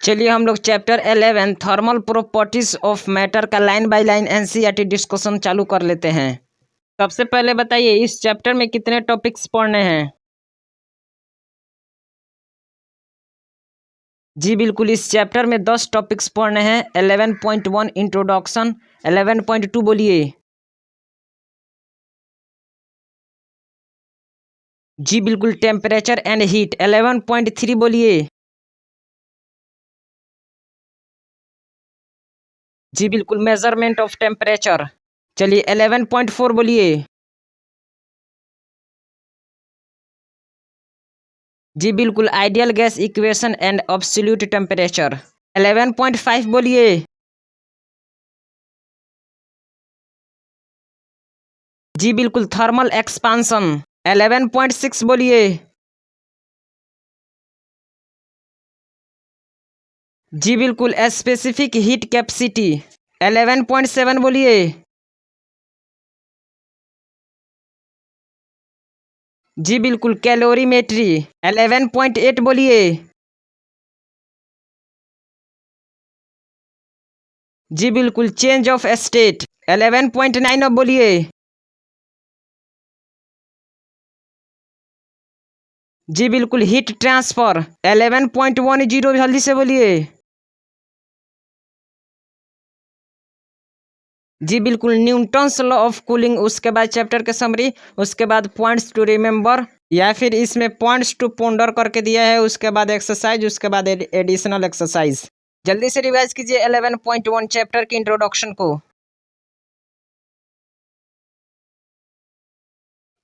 चलिए हम लोग chapter 11 thermal properties of matter का line by line NCERT discussion चालू कर लेते हैं। सबसे पहले बताइए इस चैप्टर में कितने टॉपिक्स पढ़ने हैं। जी बिल्कुल, इस चैप्टर में 10 टॉपिक्स पढ़ने हैं। 11.1 इंट्रोडक्शन, 11.2 बोलिए। जी बिल्कुल, टेम्परेचर एंड हीट। 11.3 बोलिए। जी बिल्कुल, मेजरमेंट ऑफ टेम्परेचर। चलिए 11.4 बोलिए। जी बिल्कुल, ideal gas equation and absolute temperature. 11.5 बोलिए। जी बिल्कुल, थर्मल एक्सपांसन। 11.6 बोलिए। जी बिल्कुल, स्पेसिफिक हीट कैपेसिटी। 11.7 बोलिए। जी बिल्कुल, कैलोरीमेट्री। 11.8 बोलिए। जी बिल्कुल, चेंज ऑफ स्टेट। 11.9 अब बोलिए। जी बिल्कुल, हीट ट्रांसफर। 11.10 जल्दी से बोलिए। जी बिल्कुल, न्यूटन्स लॉ ऑफ कूलिंग। उसके बाद चैप्टर के समरी, उसके बाद पॉइंट्स टू रिमेंबर, या फिर इसमें पॉइंट्स टू पोंडर करके दिया है। उसके बाद एक्सरसाइज, उसके बाद एडिशनल एक्सरसाइज। जल्दी से रिवाइज कीजिए 11.1 चैप्टर की इंट्रोडक्शन को।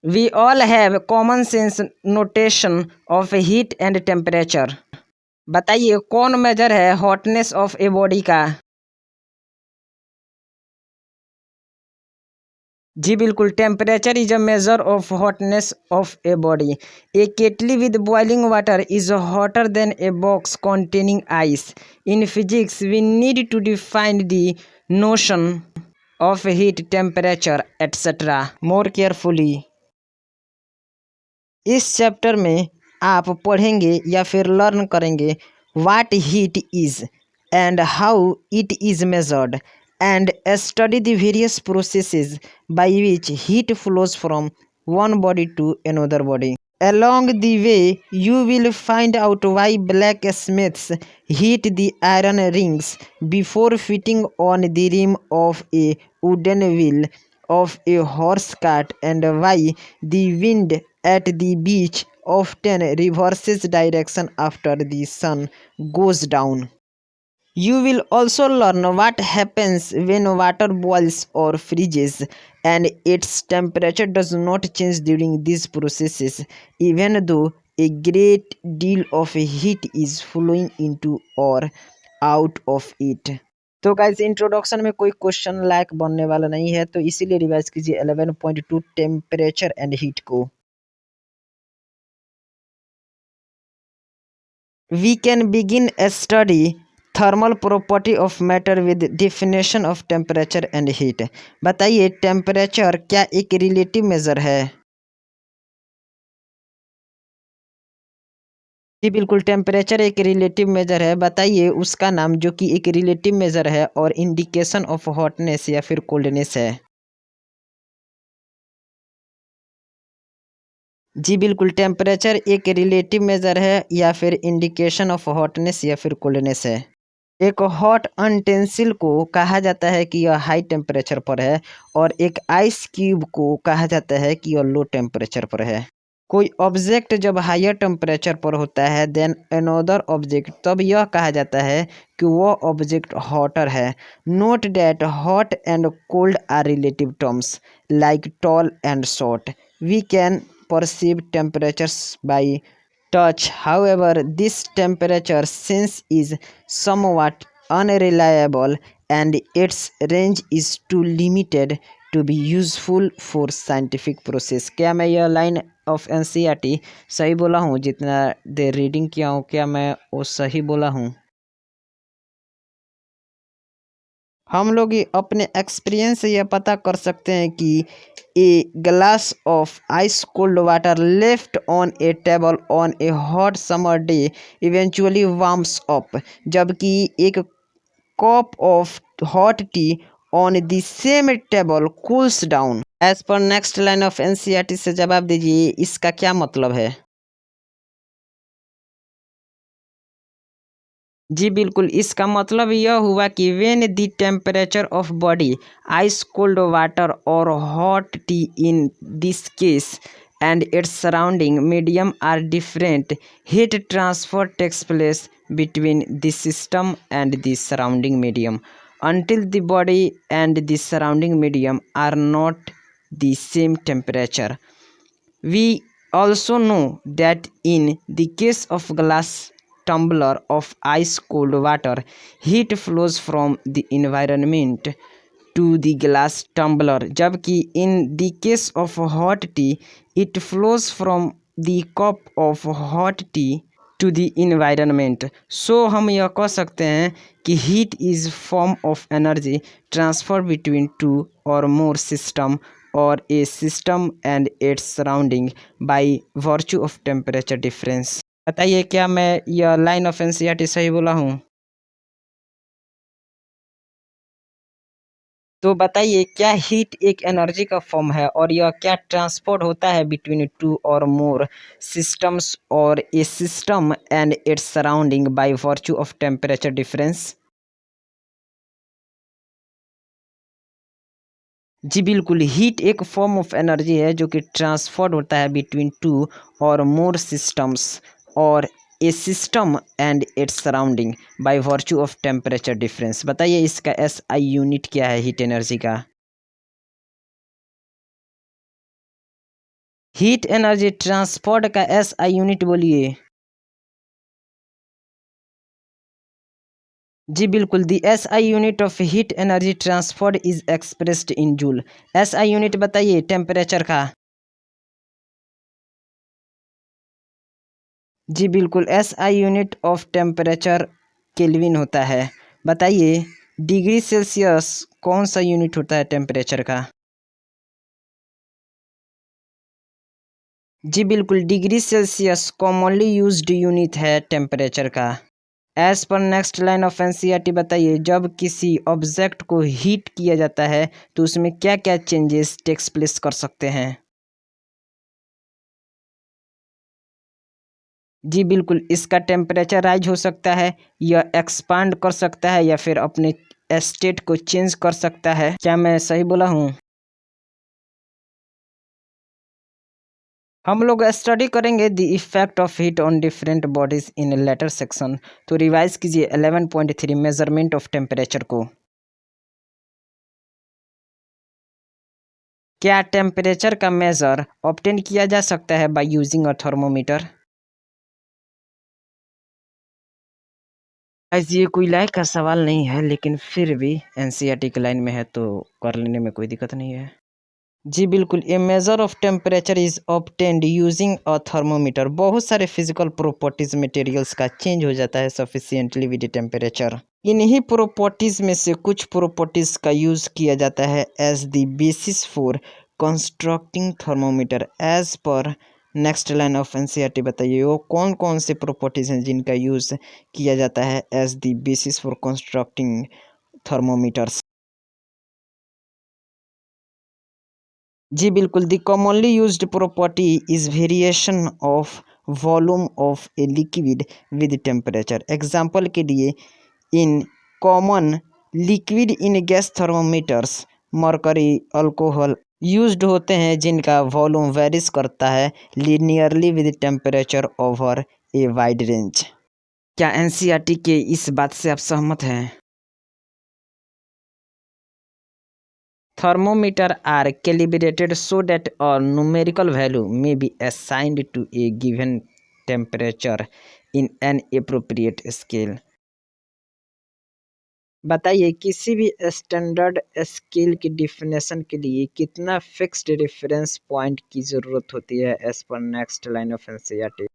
We all have common sense notation of heat and temperature. बताइए कौन मेजर है हॉटनेस ऑफ ए बॉडी का। जी बिल्कुल, temperature is a measure of hotness of a body. A kettle with boiling water is hotter then a box containing ice. In physics, we need to define the notion of heat, temperature, etc. more carefully. इस chapter में आप पढ़ेंगे या फिर learn करेंगे what heat is and how it is measured and study the various processes by which heat flows from one body to another body. Along the way, you will find out why blacksmiths heat the iron rings before fitting on the rim of a wooden wheel of a horse cart, and why the wind at the beach often reverses direction after the sun goes down. You will also learn what happens when water boils or freezes, and its temperature does not change during these processes, even though a great deal of heat is flowing into or out of it. तो guys, introduction में कोई question लायक बनने वाला नहीं है, तो इसीलिए revise कीजिए 11.2 टेम्परेचर एंड हीट को। We can begin a study thermal property of matter with definition of temperature and heat. बताइए टेम्परेचर क्या एक रिलेटिव मेजर है। जी बिल्कुल, टेम्परेचर एक रिलेटिव मेजर है। बताइए उसका नाम जो कि एक रिलेटिव मेजर है और इंडिकेशन ऑफ हॉटनेस या फिर कोल्डनेस है। जी बिल्कुल, टेम्परेचर एक रिलेटिव मेजर है या फिर इंडिकेशन ऑफ हॉटनेस या फिर कोल्डनेस है। एक हॉट अनटेंसिल को कहा जाता है कि यह हाई टेम्परेचर पर है, और एक आइस क्यूब को कहा जाता है कि यह लो टेम्परेचर पर है। कोई ऑब्जेक्ट जब हायर टेम्परेचर पर होता है देन अनदर ऑब्जेक्ट, तब यह कहा जाता है कि वह ऑब्जेक्ट हॉटर है। Note that hot and cold are relative terms like tall and short. We can perceive temperatures by touch. However, this temperature sense is somewhat unreliable and its range is too limited to be useful for scientific process. क्या मैं यह line of NCERT सही बोला हूँ? जितना देर reading किया हूँ क्या मैं वो सही बोला हूँ? हम लोग ये अपने एक्सपीरियंस से यह पता कर सकते हैं कि a glass of ice cold water left on a table on a hot summer day eventually warms up, जबकि एक cup of hot tea on the same table cools down. As पर नेक्स्ट लाइन ऑफ एनसीईआरटी से जवाब दीजिए, इसका क्या मतलब है। जी बिल्कुल, इसका मतलब यह हुआ कि when the temperature of body ice cold water और hot tea in this case and its surrounding medium are different, heat transfer takes place between the system and the surrounding medium until the body and the surrounding medium are not the same temperature. We also know that in the case of glass tumbler of ice cold water, heat flows from the environment to the glass tumbler, जबकि in the case of hot tea, it flows from the cup of hot tea to the environment. So हम यह कह सकते हैं कि heat is form of energy transfer between two or more system or a system and its surrounding by virtue of temperature difference. बताइए क्या मैं यह लाइन ऑफ एनसीईआरटी सही बोला हूँ। तो बताइए क्या हीट एक एनर्जी का फॉर्म है और यह क्या ट्रांसपोर्ट होता है between two or more systems or a system and its surrounding by virtue of temperature difference. जी बिल्कुल, हीट एक फॉर्म ऑफ एनर्जी है जो कि ट्रांसफर्ड होता है between two or more systems or a system and its surrounding by virtue of temperature difference. बताइए इसका एसआई यूनिट क्या है हीट एनर्जी का। हीट एनर्जी ट्रांसपोर्ट का एसआई यूनिट बोलिए। जी बिल्कुल, the SI unit of heat energy transport is expressed in joule. SI unit बताइए टेम्परेचर का। जी बिल्कुल, SI unit of temperature kelvin होता है। बताइए डिग्री सेल्सियस कौन सा यूनिट होता है टेम्परेचर का। जी बिल्कुल, degree Celsius commonly used unit है टेम्परेचर का। एज पर नेक्स्ट लाइन ऑफ एनसीईआरटी बताइए जब किसी ऑब्जेक्ट को हीट किया जाता है तो उसमें क्या क्या चेंजेस टेक्स प्लेस कर सकते हैं। जी बिल्कुल, इसका टेम्परेचर राइज हो सकता है, यह एक्सपांड कर सकता है या फिर अपने स्टेट को चेंज कर सकता है। क्या मैं सही बोला हूँ। हम लोग स्टडी करेंगे the effect of heat on different bodies in later section. तो रिवाइज कीजिए 11.3 मेजरमेंट ऑफ टेम्परेचर को। क्या टेम्परेचर का मेजर ऑब्टेन किया जा सकता है बाय यूजिंग अ थर्मोमीटर। ऐसे ये कोई लायक का सवाल नहीं है लेकिन फिर भी एनसीईआरटी के लाइन में है तो कर लेने में कोई दिक्कत नहीं है। जी बिल्कुल, a measure of temperature is obtained using a thermometer. बहुत सारे फिजिकल प्रॉपर्टीज मटेरियल्स का चेंज हो जाता है सफिशिएंटली विद टेम्परेचर। इन्हीं प्रॉपर्टीज में से कुछ प्रॉपर्टीज का यूज किया जाता है as the basis for constructing thermometer. As पर नेक्स्ट लाइन ऑफ एनसीईआरटी बताइए वो कौन कौन से प्रॉपर्टीज हैं जिनका यूज किया जाता है as the basis for constructing thermometers. जी बिल्कुल, the commonly used property is variation of volume of a liquid with temperature. Example के लिए in common liquid in gas thermometers mercury alcohol used होते हैं जिनका वॉल्यूम वेरीज करता है linearly with temperature over a wide range. क्या NCERT के इस बात से आप सहमत हैं। Thermometer are calibrated so that a numerical value may be assigned to a given temperature in an appropriate scale। बताइए किसी भी स्टैंडर्ड स्केल की डिफिनेशन के लिए कितना फिक्स्ड रेफरेंस पॉइंट की ज़रूरत होती है एज पर नेक्स्ट लाइन ऑफ एनसीईआरटी।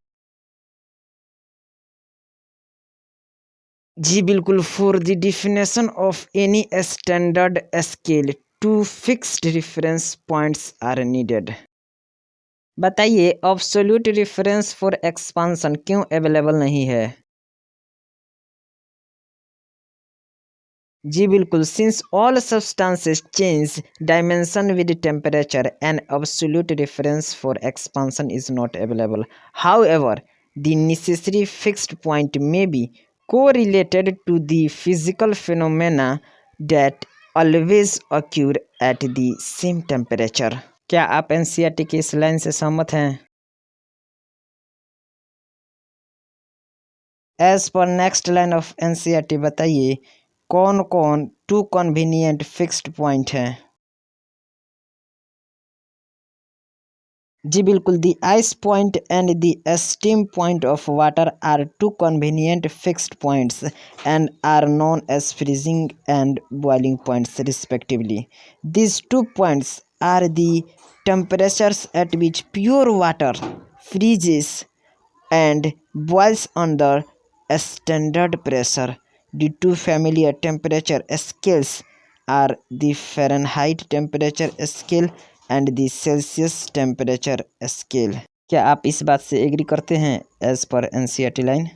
जी बिल्कुल, for the definition of any standard scale two fixed reference points are needed. बताइए एब्सोल्यूट रेफरेंस फॉर एक्सपांशन क्यों अवेलेबल नहीं है? जी बिल्कुल, since all substances change dimension with temperature an absolute reference for expansion is not available. However the necessary fixed point may be correlated to the physical phenomena that always occur at the same temperature। क्या आप NCERT की इस line से सहमत हैं? As पर next line of NCERT बताइए कौन कौन टू कन्वीनियंट फिक्स्ड पॉइंट हैं? जी बिल्कुल, the ice point and the steam point of water are two convenient fixed points and are known as freezing and boiling points respectively. These 2 points are the temperatures at which pure water freezes and boils under standard pressure. The two familiar temperature scales are the Fahrenheit temperature scale and the Celsius temperature scale। क्या आप इस बात से agree करते हैं as पर NCERT line?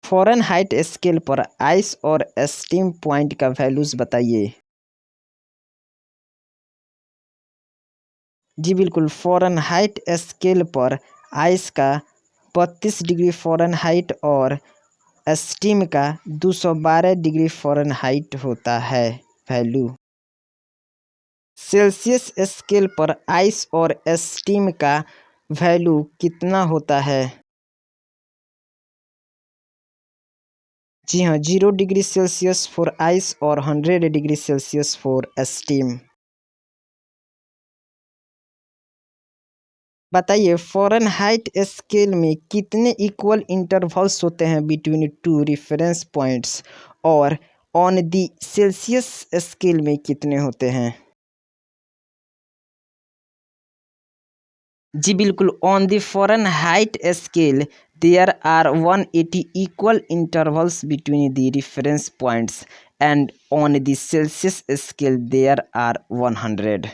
Fahrenheit scale पर ice और स्टीम पॉइंट का वैल्यूज बताइए। जी बिल्कुल, फ़ारेनहाइट स्केल पर आइस का 32 डिग्री फ़ारेनहाइट और स्टीम का 212 डिग्री फ़ारेनहाइट होता है वैल्यू। सेल्सियस स्केल पर आइस और स्टीम का वैल्यू कितना होता है? जी हाँ, 0 डिग्री सेल्सियस फॉर आइस और 100 डिग्री सेल्सियस फॉर स्टीम। बताइए फ़ारेनहाइट स्केल में कितने इक्वल इंटरवल्स होते हैं बिटवीन टू रेफरेंस पॉइंट्स और ऑन द सेल्सियस स्केल में कितने होते हैं? जी बिल्कुल, on the Fahrenheit scale there are 180 equal intervals between the reference points and on the Celsius scale there are 100।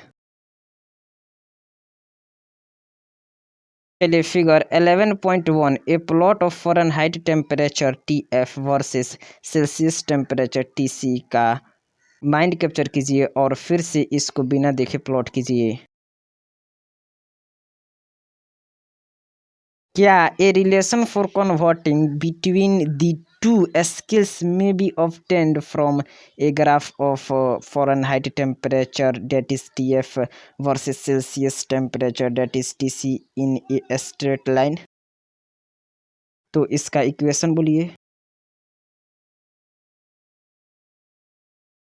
चलिए figure 11.1 a plot of Fahrenheit temperature TF versus Celsius temperature TC का mind capture कीजिए और फिर से इसको बिना देखे plot कीजिए। क्या a relation for converting between the two scales may be obtained from a graph of Fahrenheit temperature that is TF versus Celsius temperature that is TC in a straight line? तो इसका equation बोलिए।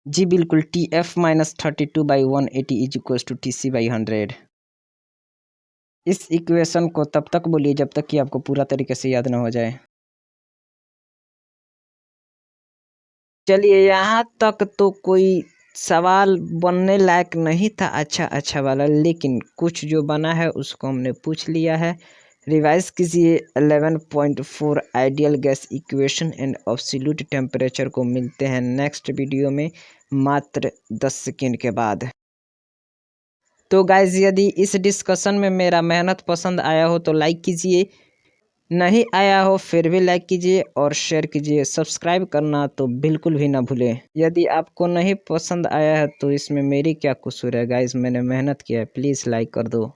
जी बिल्कुल, TF minus 32/180 is equals to TC by 100। इस equation को तब तक बोलिए जब तक कि आपको पूरा तरीके से याद ना हो जाए। चलिए यहाँ तक तो कोई सवाल बनने लायक नहीं था अच्छा वाला, लेकिन कुछ जो बना है उसको हमने पूछ लिया है। रिवाइज कीजिए 11.4 ideal gas equation and absolute temperature को मिलते हैं नेक्स्ट वीडियो में मात्र 10 सेकेंड के बाद। तो गाइज यदि इस डिस्कशन में मेरा मेहनत पसंद आया हो तो लाइक कीजिए, नहीं आया हो फिर भी लाइक कीजिए और शेयर कीजिए। सब्सक्राइब करना तो बिल्कुल भी ना भूलें। यदि आपको नहीं पसंद आया है तो इसमें मेरी क्या कसूर है गाइज, मैंने मेहनत किया है, प्लीज़ लाइक कर दो।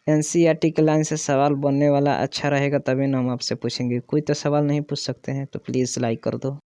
एनसीईआरटी के लाइन से सवाल बनने वाला अच्छा रहेगा तभी ना हम आपसे पूछेंगे, कोई तो सवाल नहीं पूछ सकते हैं तो प्लीज़ लाइक कर दो।